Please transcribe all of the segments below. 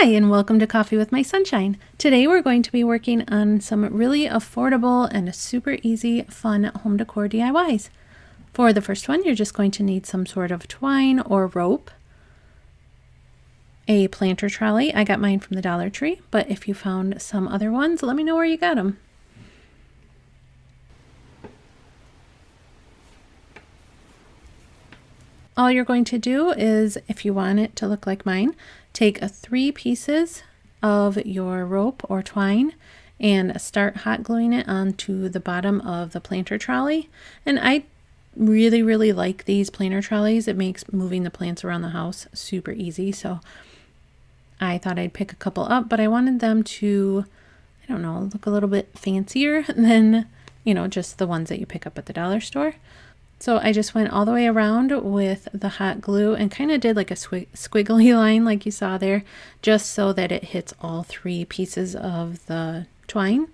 Hi, and welcome to Coffee with My Sunshine. Today we're going to be working on some really affordable and super easy, fun home decor DIYs. For the first one, you're just going to need some sort of twine or rope, a planter trolley. I got mine from the Dollar Tree, but if you found some other ones, let me know where you got them. All you're going to do is, if you want it to look like mine, take 3 pieces of your rope or twine and start hot gluing it onto the bottom of the planter trolley. And I really like these planter trolleys. It makes moving the plants around the house super easy. So I thought I'd pick a couple up, but I wanted them to, I don't know, look a little bit fancier than, just the ones that you pick up at the dollar store. So I just went all the way around with the hot glue and kind of did like a squiggly line like you saw there, just so that it hits all 3 pieces of the twine.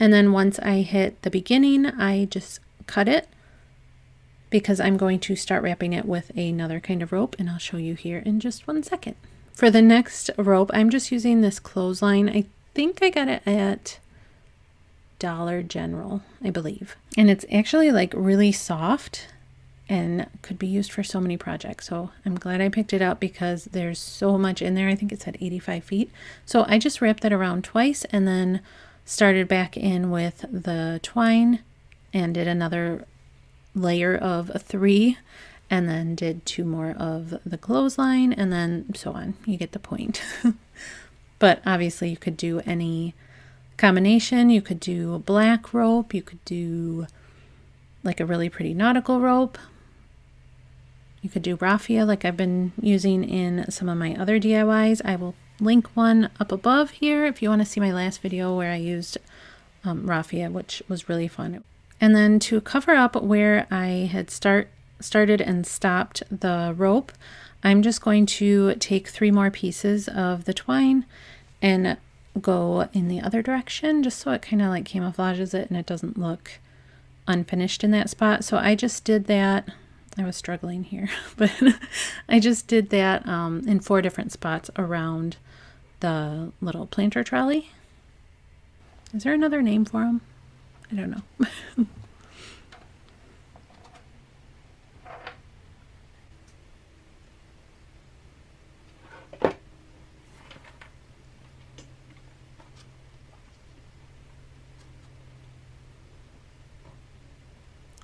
And then once I hit the beginning, I just cut it because I'm going to start wrapping it with another kind of rope, and I'll show you here in just 1 second. For the next rope, I'm just using this clothesline. I think I got it at Dollar General, I believe. And it's actually like really soft and could be used for so many projects. So I'm glad I picked it up because there's so much in there. I think it's at 85 feet. So I just wrapped that around twice and then started back in with the twine and did another layer of 3 and then did 2 more of the clothesline and then so on. You get the point. But obviously you could do any combination. You could do black rope, you could do like a really pretty nautical rope, you could do raffia like I've been using in some of my other DIYs. I will link one up above here if you want to see my last video where I used raffia, which was really fun. And then to cover up where I had started and stopped the rope, I'm just going to take 3 more pieces of the twine and go in the other direction just so it kind of like camouflages it and it doesn't look unfinished in that spot. So I just did that. I was struggling here, but I just did that in 4 different spots around the little planter trolley. Is there another name for them? I don't know.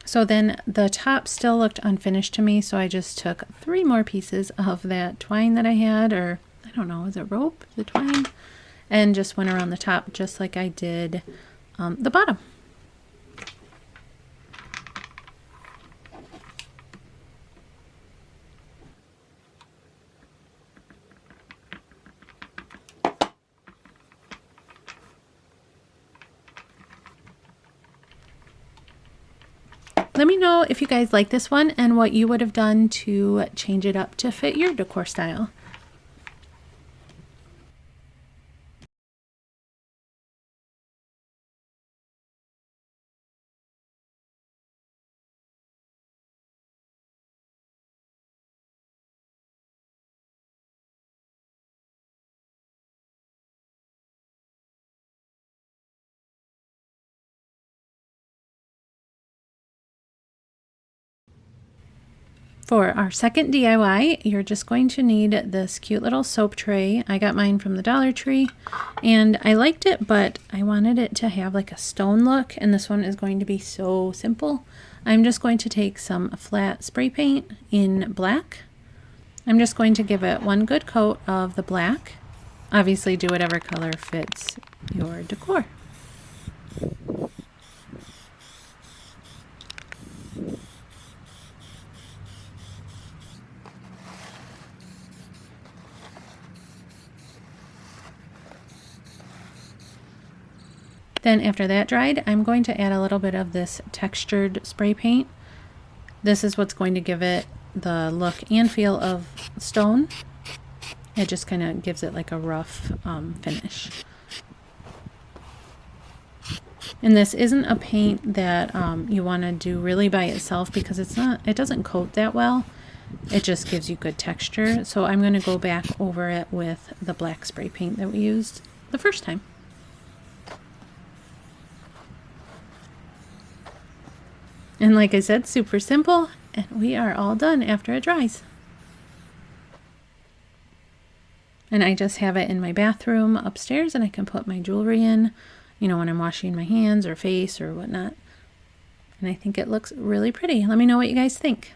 So then the top still looked unfinished to me, so I just took 3 more pieces of that twine that I had, or I don't know, is it rope? Is it twine? And just went around the top just like I did the bottom. Let me know if you guys like this one and what you would have done to change it up to fit your decor style. For our second DIY, you're just going to need this cute little soap tray. I got mine from the Dollar Tree and I liked it, but I wanted it to have like a stone look, and this one is going to be so simple. I'm just going to take some flat spray paint in black. I'm just going to give it 1 good coat of the black. Obviously do whatever color fits your decor. Then after that dried, I'm going to add a little bit of this textured spray paint. This is what's going to give it the look and feel of stone. It just kind of gives it like a rough finish. And this isn't a paint that you want to do really by itself because it doesn't coat that well. it just gives you good texture. So I'm going to go back over it with the black spray paint that we used the first time. And like I said, super simple, and we are all done after it dries. And I just have it in my bathroom upstairs, and I can put my jewelry in, you know, when I'm washing my hands or face or whatnot. And I think it looks really pretty. Let me know what you guys think.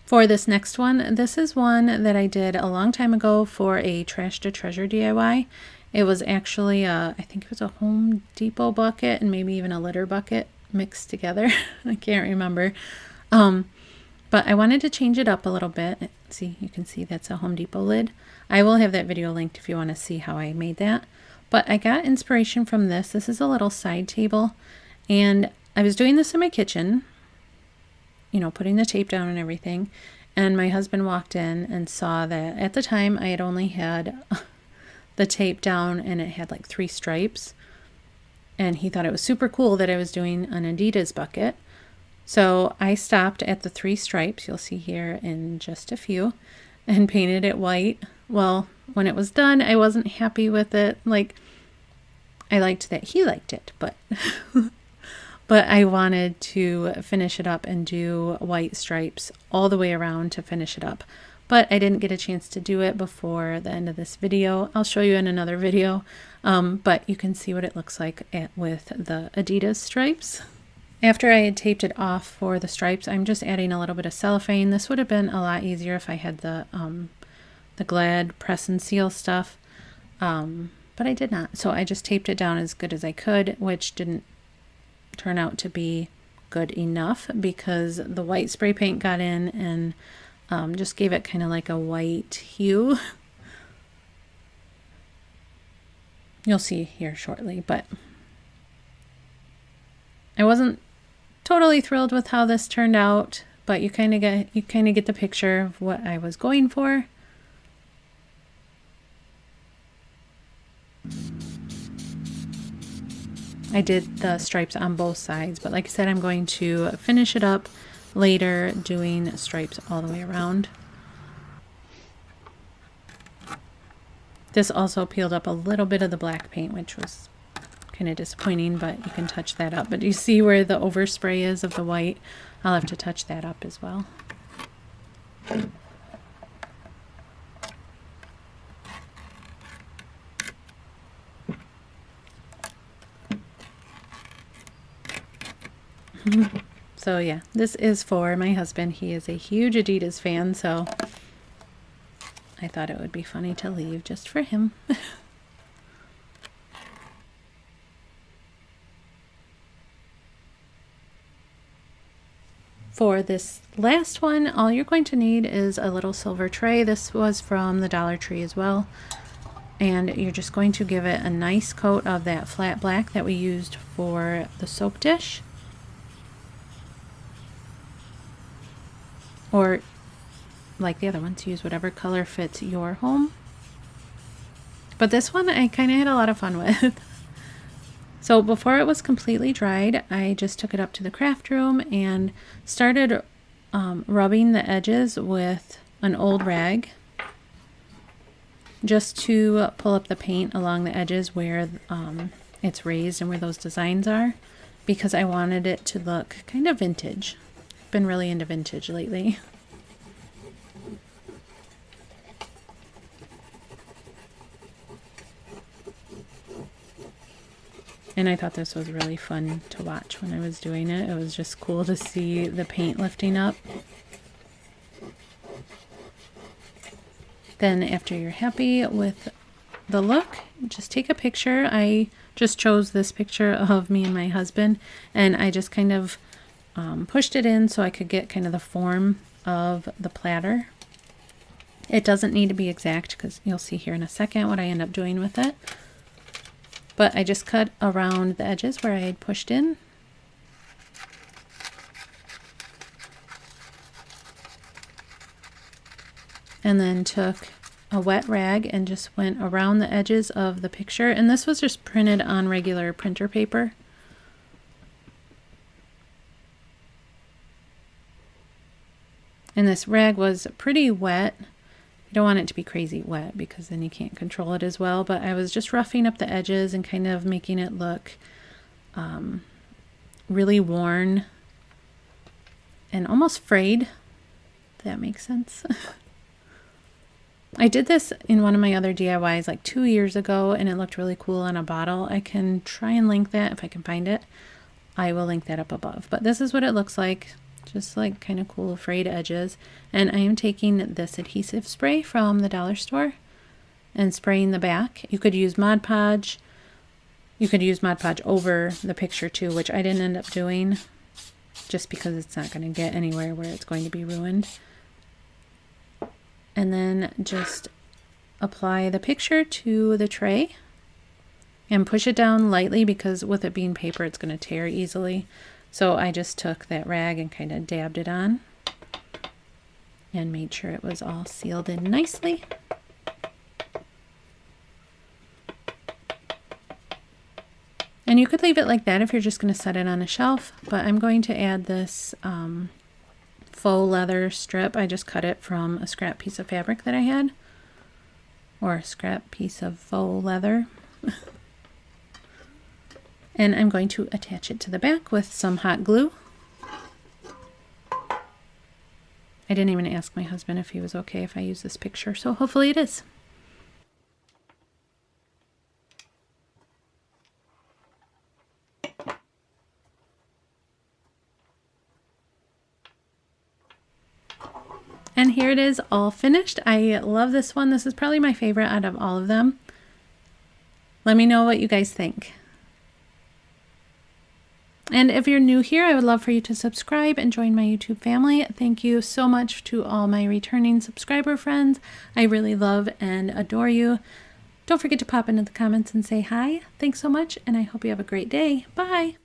For this next one, this is one that I did a long time ago for a Trash to Treasure DIY. It was actually, I think it was a Home Depot bucket and maybe even a litter bucket mixed together. I can't remember. But I wanted to change it up a little bit. See, you can see that's a Home Depot lid. I will have that video linked if you want to see how I made that. But I got inspiration from this. This is a little side table. And I was doing this in my kitchen, you know, putting the tape down and everything. And my husband walked in and saw that at the time I had only had the tape down and it had like 3 stripes. And he thought it was super cool that I was doing an Adidas bucket. So I stopped at the 3 stripes, you'll see here in just a few, and painted it white. Well, when it was done, I wasn't happy with it. Like, I liked that he liked it, but but I wanted to finish it up and do white stripes all the way around to finish it up. But I didn't get a chance to do it before the end of this video. I'll show you in another video, but you can see what it looks like with the Adidas stripes. After I had taped it off for the stripes, I'm just adding a little bit of cellophane. This would have been a lot easier if I had the Glad press and seal stuff, but I did not. So I just taped it down as good as I could, which didn't turn out to be good enough because the white spray paint got in and just gave it kind of like a white hue. You'll see here shortly, but I wasn't totally thrilled with how this turned out, but you kind of get the picture of what I was going for. I did the stripes on both sides, but like I said, I'm going to finish it up later doing stripes all the way around. This also peeled up a little bit of the black paint, which was kind of disappointing, but you can touch that up. But you see where the overspray is of the white? I'll have to touch that up as well. So yeah, this is for my husband. He is a huge Adidas fan, so I thought it would be funny to leave just for him. For this last one, all you're going to need is a little silver tray. This was from the Dollar Tree as well. And you're just going to give it a nice coat of that flat black that we used for the soap dish. Or like the other ones, use whatever color fits your home. But this one I kind of had a lot of fun with. So before it was completely dried, I just took it up to the craft room and started rubbing the edges with an old rag just to pull up the paint along the edges where it's raised and where those designs are, because I wanted it to look kind of vintage. Been really into vintage lately. And I thought this was really fun to watch when I was doing it. It was just cool to see the paint lifting up. Then after you're happy with the look, just take a picture. I just chose this picture of me and my husband, and I just kind of pushed it in so I could get kind of the form of the platter. It doesn't need to be exact because you'll see here in a second what I end up doing with it. But I just cut around the edges where I had pushed in. And then took a wet rag and just went around the edges of the picture. And this was just printed on regular printer paper. And this rag was pretty wet. You don't want it to be crazy wet because then you can't control it as well. But I was just roughing up the edges and kind of making it look really worn and almost frayed, if that makes sense. I did this in one of my other DIYs like 2 years ago, and it looked really cool on a bottle. I can try and link that if I can find it. I will link that up above. But this is what it looks like. Just like kind of cool frayed edges. And I am taking this adhesive spray from the dollar store and spraying the back. You could use Mod Podge. You could use Mod Podge over the picture too, which I didn't end up doing just because it's not going to get anywhere where it's going to be ruined. And then just apply the picture to the tray and push it down lightly because with it being paper, it's going to tear easily. So I just took that rag and kind of dabbed it on and made sure it was all sealed in nicely. And you could leave it like that if you're just going to set it on a shelf, but I'm going to add this faux leather strip. I just cut it from a scrap piece of fabric that I had, or a scrap piece of faux leather. And I'm going to attach it to the back with some hot glue. I didn't even ask my husband if he was okay if I use this picture, so hopefully it is. And here it is all finished. I love this one. This is probably my favorite out of all of them. Let me know what you guys think. And if you're new here, I would love for you to subscribe and join my YouTube family. Thank you so much to all my returning subscriber friends. I really love and adore you. Don't forget to pop into the comments and say hi. Thanks so much, and I hope you have a great day. Bye!